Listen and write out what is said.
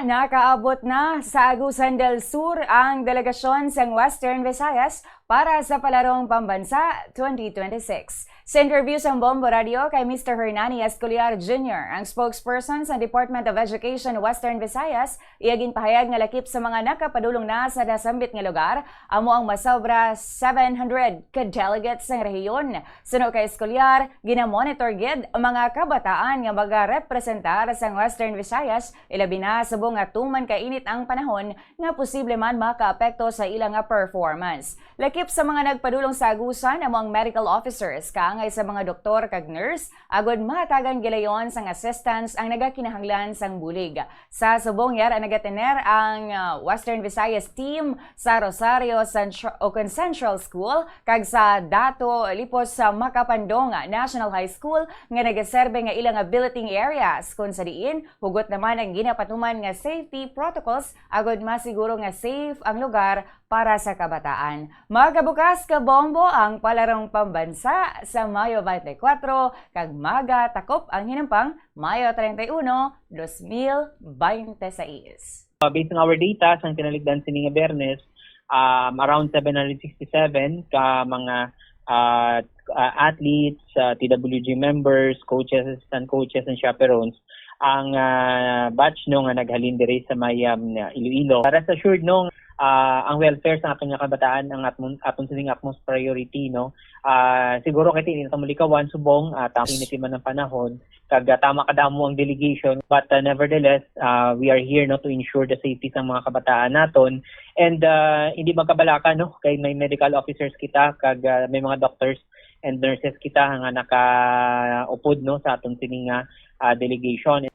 Nakaabot na sa Agusan Del Sur ang delegasyon sa Western Visayas para sa Palarong Pambansa 2026. Sa interview sa Bombo Radio kay Mr. Hernani Escolar Jr., ang spokesperson sa Department of Education Western Visayas, iyagin pahayag nga lakip sa mga nakapadulong na sa nasambit nga lugar, amo ang masobra 700 ka-delegates ng rehiyon. Suno kay Escolar, ginamonitor gid ang mga kabataan nga magarepresentar sa Western Visayas, ilabi na sa nga tuman kainit ang panahon nga posible man makaapekto sa ilang performance. Lakip sa mga nagpadulong sa Agusan among medical officers kaangay sa mga doktor kag nurse agod mahatagan gilayon sang assistance ang nagakinahanglan sang bulig. Sa subong yara nagatener ang Western Visayas team sa Rosario Central School kag sa Dato Lipos sa Makapandong National High School nga nagaserbe nga ilang ability areas kun sa diin hugot naman ang ginapatuman nga safety protocols agod masiguro nga safe ang lugar para sa kabataan. Magabukas ka bombo ang Palarong Pambansa sa Mayo 24 kag magatakop ang hinampang Mayo 31, 2026. Based on our data, sa kinaligdan sining Bernes, around 767 ka mga athletes, TWG members, coaches, assistant coaches, and chaperones ang batch no nga naghalin diri sa Mayam Iloilo. Para sa assured no ang welfare sa aton nga kabataan ang aton sining utmost priority no. Siguro kay tinita mulikawan subong init man ang panahon kag tama kadamo ang delegation, but nevertheless we are here no to ensure the safety sa mga kabataan naton, and hindi magkabalaka no kay may medical officers kita kag may mga doctors and nurses kita nga nakaupod no sa aton sining delegation.